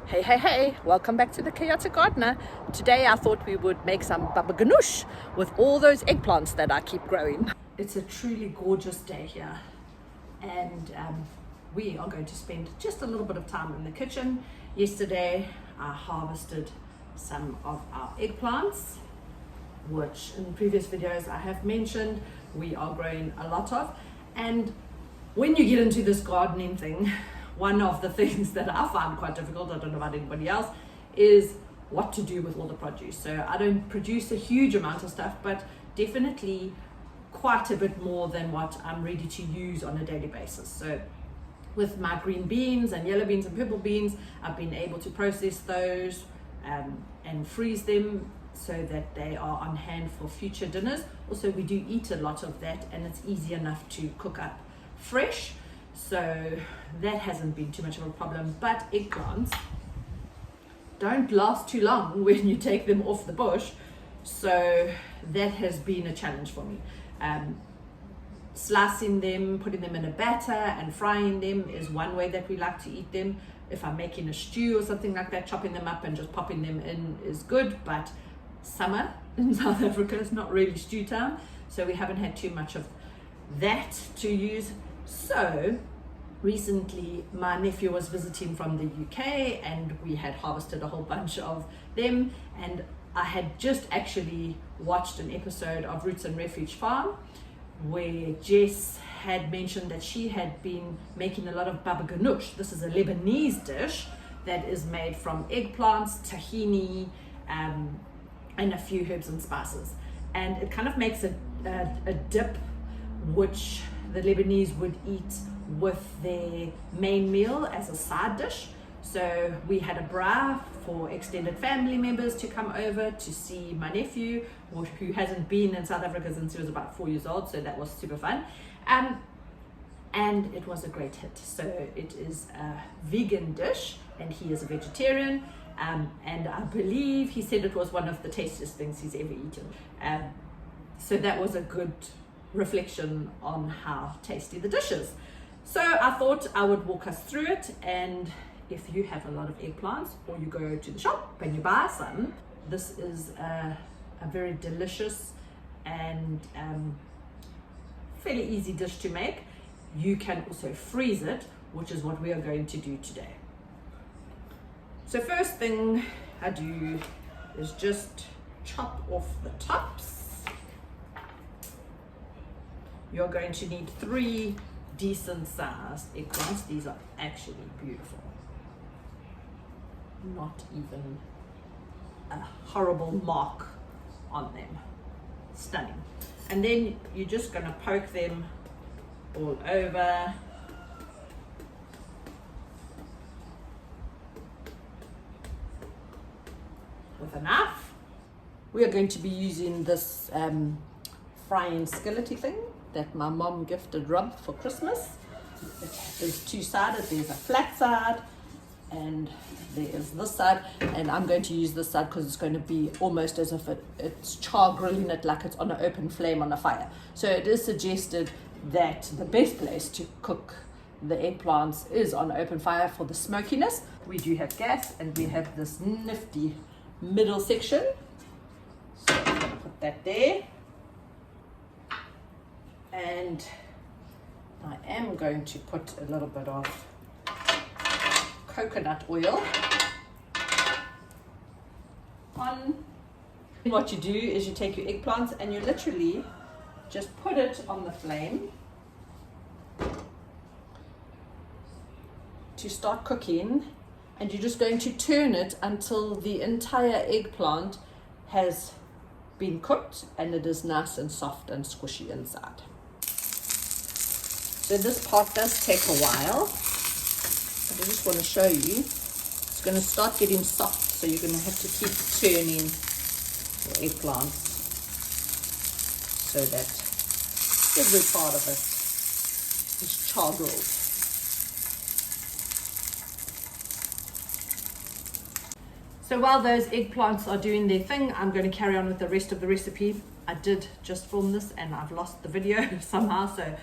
Hey, welcome back to the Chaotic Gardener. Today I thought we would make some Babaganoush with all those eggplants that I keep growing. It's a truly gorgeous day here and we are going to spend just a little bit of time in the kitchen. Yesterday I harvested some of our eggplants, which in previous videos I have mentioned we are growing a lot of. And when you get into this gardening thing, one of the things that I find quite difficult, I don't know about anybody else, is what to do with all the produce. So I don't produce a huge amount of stuff, but definitely quite a bit more than what I'm ready to use on a daily basis. So with my green beans and yellow beans and purple beans, I've been able to process those and freeze them so that they are on hand for future dinners. Also, we do eat a lot of that and it's easy enough to cook up fresh. So that hasn't been too much of a problem, but eggplants don't last too long when you take them off the bush. So that has been a challenge for me. Slicing them, putting them in a batter and frying them is one way that we like to eat them. If I'm making a stew or something like that, chopping them up and just popping them in is good, but summer in South Africa is not really stew time, so we haven't had too much of that to use. So recently my nephew was visiting from the UK and we had harvested a whole bunch of them, and I had just actually watched an episode of Roots and Refuge Farm where Jess had mentioned that she had been making a lot of Babaganoush. This is a Lebanese dish that is made from eggplants, tahini, and a few herbs and spices, and it kind of makes a dip which the Lebanese would eat with their main meal as a side dish. So we had a braai for extended family members to come over to see my nephew, who hasn't been in South Africa since he was about 4 years old, so that was super fun. And it was a great hit. So it is a vegan dish and he is a vegetarian, and I believe he said it was one of the tastiest things he's ever eaten. So that was a good reflection on how tasty the dish is. So I thought I would walk us through it, and if you have a lot of eggplants or you go to the shop and you buy some, this is a very delicious and fairly easy dish to make. You can also freeze it, which is what we are going to do today. So first thing I do is just chop off the tops. You're going to need 3 decent sized eggplants. These are actually beautiful. Not even a horrible mark on them. Stunning. And then you're just going to poke them all over. With a knife. We are going to be using this frying skillety thing that my mom gifted Rob for Christmas. It is two-sided. There's a flat side and there is this side, and I'm going to use this side because it's going to be almost as if it's char grilling it like it's on an open flame on a fire. So it is suggested that the best place to cook the eggplants is on open fire for the smokiness. We do have gas and we have this nifty middle section, so I'm going to put that there. And I am going to put a little bit of coconut oil on. What you do is you take your eggplants and you literally just put it on the flame to start cooking, and you're just going to turn it until the entire eggplant has been cooked and it is nice and soft and squishy inside. So this part does take a while, but I just want to show you. It's going to start getting soft, so you're going to have to keep turning your eggplants so that every part of it is char grilled. So while those eggplants are doing their thing, I'm going to carry on with the rest of the recipe. I did just film this and I've lost the video somehow, so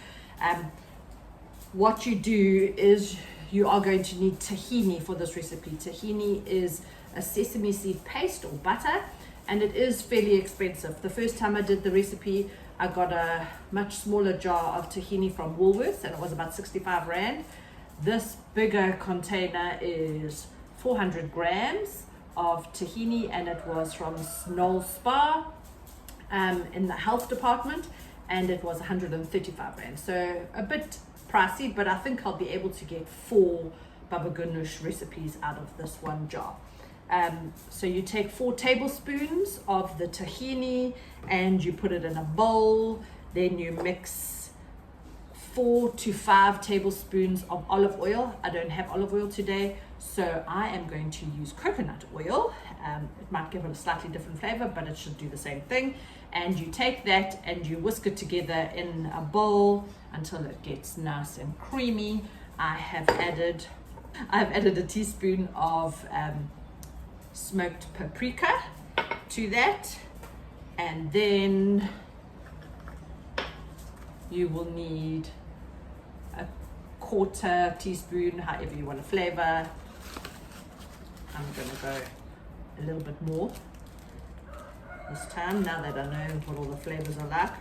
what you do is you are going to need tahini for this recipe. Tahini is a sesame seed paste or butter, and it is fairly expensive. The first time I did the recipe, I got a much smaller jar of tahini from Woolworths, and it was about 65 Rand. This bigger container is 400 grams of tahini, and it was from Knoll Spa in the health department, and it was 135 Rand. So a bit pricey, but I think I'll be able to get 4 Babaganoush recipes out of this one jar. So you take 4 tablespoons of the tahini and you put it in a bowl. Then you mix 4 to 5 tablespoons of olive oil. I don't have olive oil today, so I am going to use coconut oil. It might give it a slightly different flavor, but it should do the same thing. And you take that and you whisk it together in a bowl until it gets nice and creamy. I've added a teaspoon of smoked paprika to that, and then you will need a 1/4 teaspoon, however you want to flavor. I'm going to go a little bit more this time, now that I know what all the flavors are like.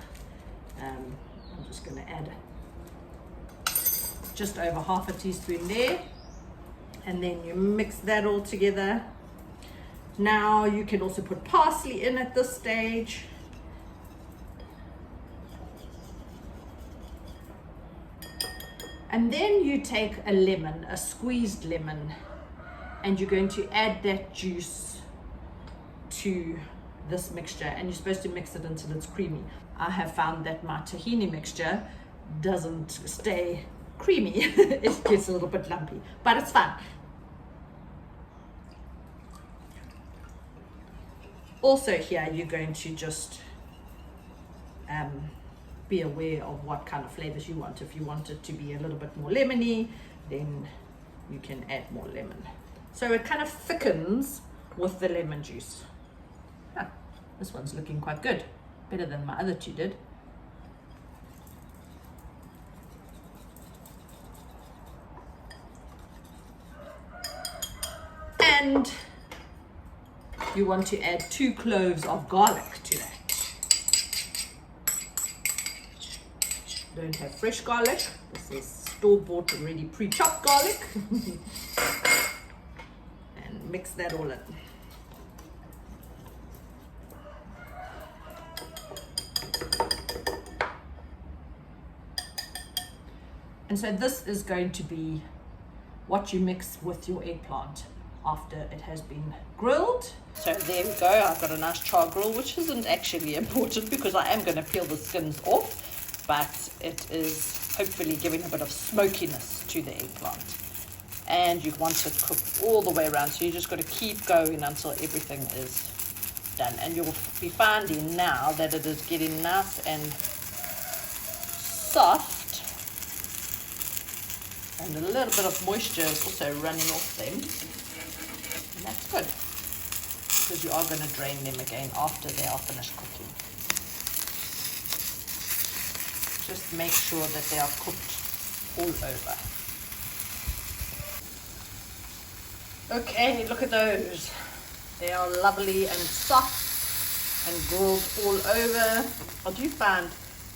I'm just going to add just over 1/2 teaspoon there, and then you mix that all together. Now you can also put parsley in at this stage. And then you take a lemon, a squeezed lemon, and you're going to add that juice to this mixture, and you're supposed to mix it until it's creamy. I have found that my tahini mixture doesn't stay creamy. It gets a little bit lumpy, but it's fine. Also here, you're going to just be aware of what kind of flavors you want. If you want it to be a little bit more lemony, then you can add more lemon. So it kind of thickens with the lemon juice. This one's looking quite good, better than my other two did. And you want to add 2 cloves of garlic to that. Don't have fresh garlic. This is store-bought already pre-chopped garlic. And mix that all in. And so this is going to be what you mix with your eggplant after it has been grilled. So there we go, I've got a nice char grill, which isn't actually important because I am going to peel the skins off, but it is hopefully giving a bit of smokiness to the eggplant. And you want it cooked all the way around, so you just got to keep going until everything is done. And you'll be finding now that it is getting nice and soft, and a little bit of moisture is also running off them. And that's good, because you are going to drain them again after they are finished cooking. Just make sure that they are cooked all over. Okay, look at those. They are lovely and soft and grilled all over. I do find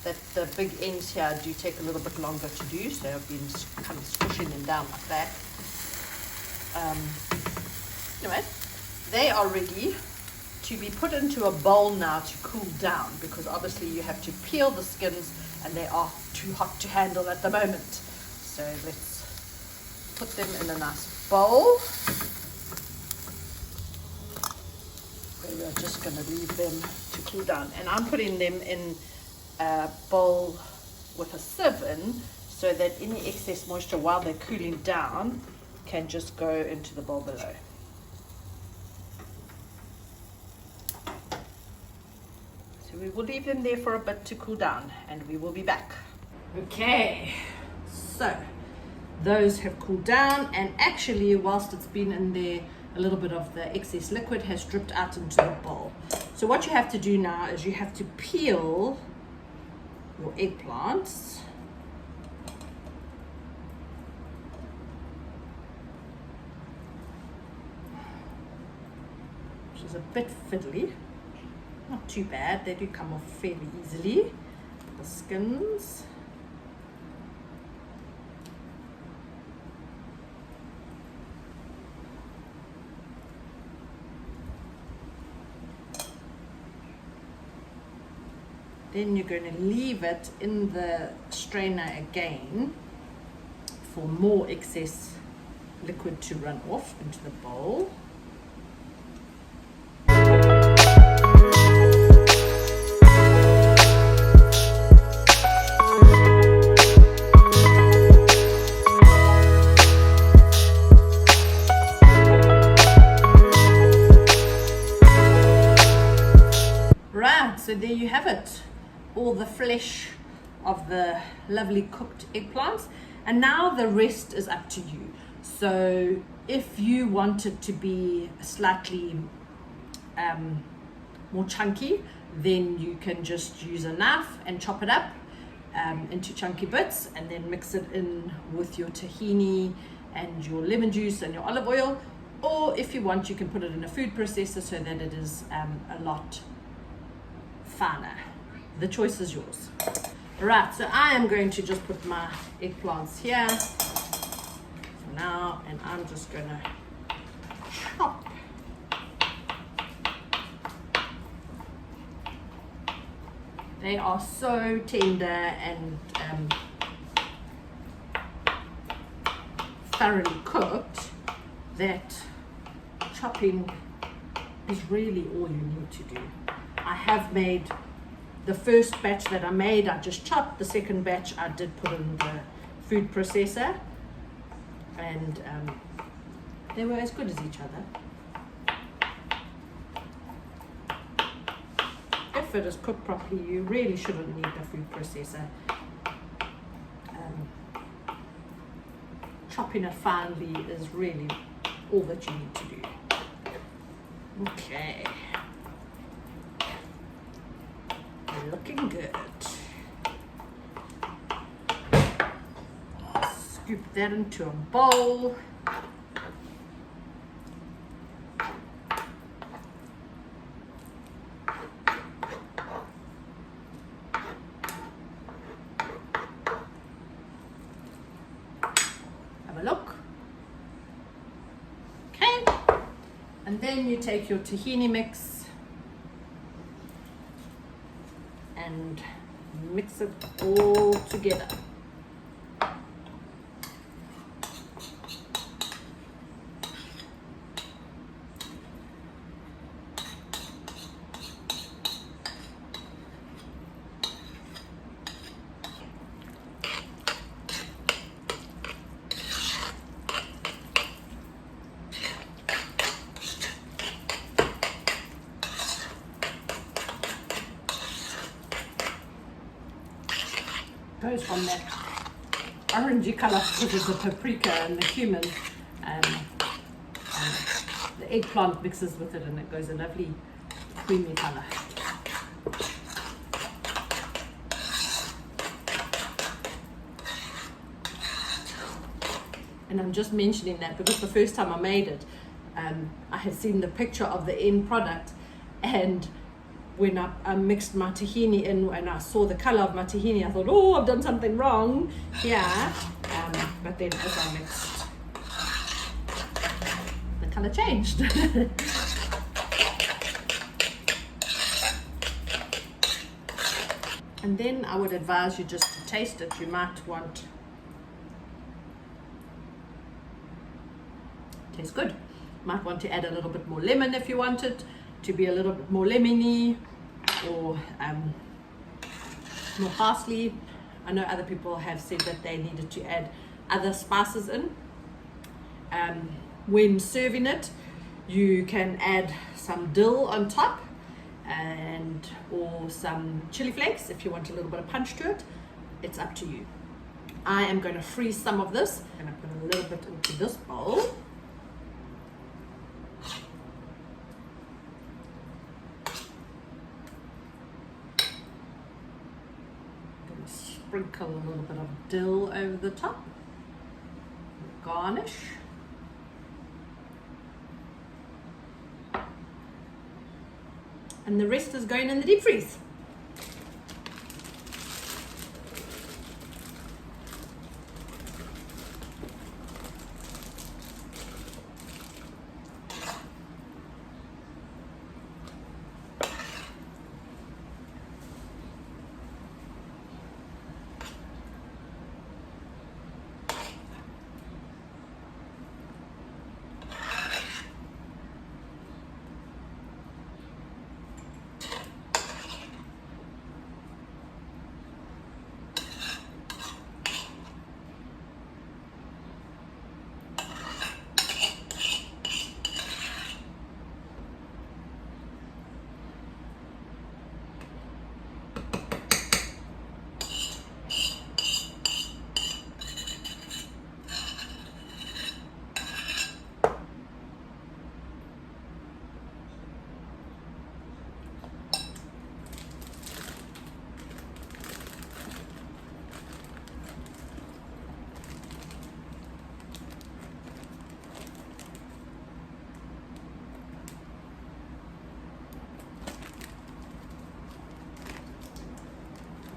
that the big ends here do take a little bit longer to do, so I've been kind of squishing them down like that. Anyway, they are ready to be put into a bowl now to cool down, because obviously you have to peel the skins and they are too hot to handle at the moment. So let's put them in a nice bowl. We're just going to leave them to cool down, and I'm putting them in a bowl with a sieve in, so that any excess moisture while they're cooling down can just go into the bowl below. So we will leave them there for a bit to cool down, and we will be back. Okay, so those have cooled down, and actually whilst it's been in there, a little bit of the excess liquid has dripped out into the bowl. So what you have to do now is you have to peel your eggplants is a bit fiddly. Not too bad, they do come off fairly easily. The skins. Then you're going to leave it in the strainer again for more excess liquid to run off into the bowl. Right, so there you have it. All the flesh of the lovely cooked eggplants, and now the rest is up to you. So if you want it to be slightly more chunky, then you can just use a knife and chop it up into chunky bits, and then mix it in with your tahini and your lemon juice and your olive oil. Or if you want, you can put it in a food processor so that it is a lot finer. The choice is yours. Right, so I am going to just put my eggplants here for now, and I'm just going to chop. They are so tender and thoroughly cooked that chopping is really all you need to do. I have made the first batch that I made, I just chopped. The second batch I did put in the food processor, and they were as good as each other. If it is cooked properly, you really shouldn't need the food processor. Chopping it finely is really all that you need to do. Okay. Looking good. Scoop that into a bowl. Have a look. Okay. And then you take your tahini mix and mix it all together. Goes from that orangey colour because of the paprika and the cumin, and the eggplant mixes with it, and it goes a lovely creamy colour. And I'm just mentioning that because the first time I made it, I had seen the picture of the end product, and when I mixed my tahini in and I saw the colour of my tahini, I thought, oh, I've done something wrong here. But then as I mixed, the colour changed. And then I would advise you just to taste it. You might want, tastes good. Might want to add a little bit more lemon if you want it to be a little bit more lemony, or more parsley. I know other people have said that they needed to add other spices in. When serving it, you can add some dill on top, and or some chili flakes if you want a little bit of punch to it. It's up to you. I am going to freeze some of this. I'm going to put a little bit into this bowl. Sprinkle a little bit of dill over the top. Garnish. and the rest is going in the deep freeze.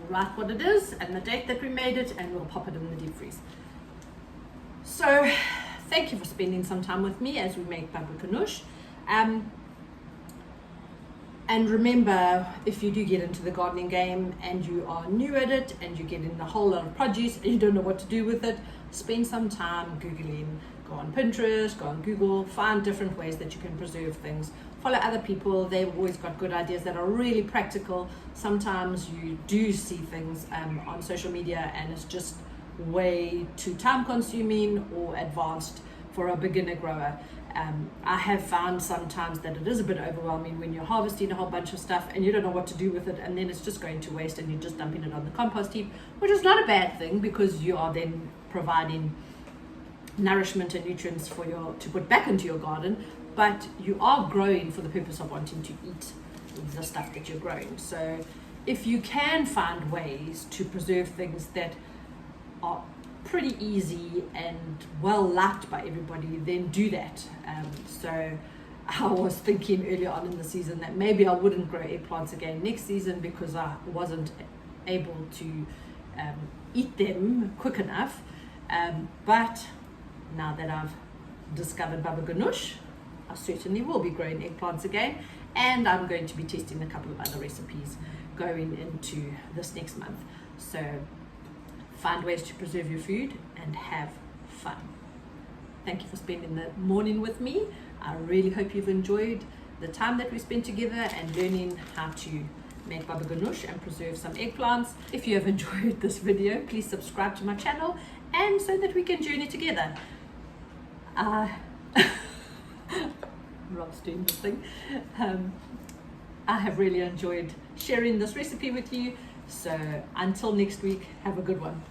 Write what it is and the date that we made it, and we'll pop it in the deep freeze. So thank you for spending some time with me as we make Babaganoush. And remember, if you do get into the gardening game and you are new at it and you get in a whole lot of produce and you don't know what to do with it, spend some time Googling. Go on Pinterest, go on Google, find different ways that you can preserve things. Follow other people, they've always got good ideas that are really practical. Sometimes you do see things on social media and it's just way too time consuming or advanced for a beginner grower. I have found sometimes that it is a bit overwhelming when you're harvesting a whole bunch of stuff and you don't know what to do with it, and then it's just going to waste and you're just dumping it on the compost heap, which is not a bad thing because you are then providing nourishment and nutrients for to put back into your garden, but you are growing for the purpose of wanting to eat the stuff that you're growing. So if you can find ways to preserve things that are pretty easy and well liked by everybody, then do that. So I was thinking earlier on in the season that maybe I wouldn't grow eggplants again next season because I wasn't able to eat them quick enough, but now that I've discovered Babaganoush, I certainly will be growing eggplants again, and I'm going to be testing a couple of other recipes going into this next month. So find ways to preserve your food and have fun. Thank you for spending the morning with me. I really hope you've enjoyed the time that we spent together and learning how to make Babaganoush and preserve some eggplants. If you have enjoyed this video, please subscribe to my channel, and so that we can journey together. Rob's doing this thing. I have really enjoyed sharing this recipe with you. So until next week, have a good one.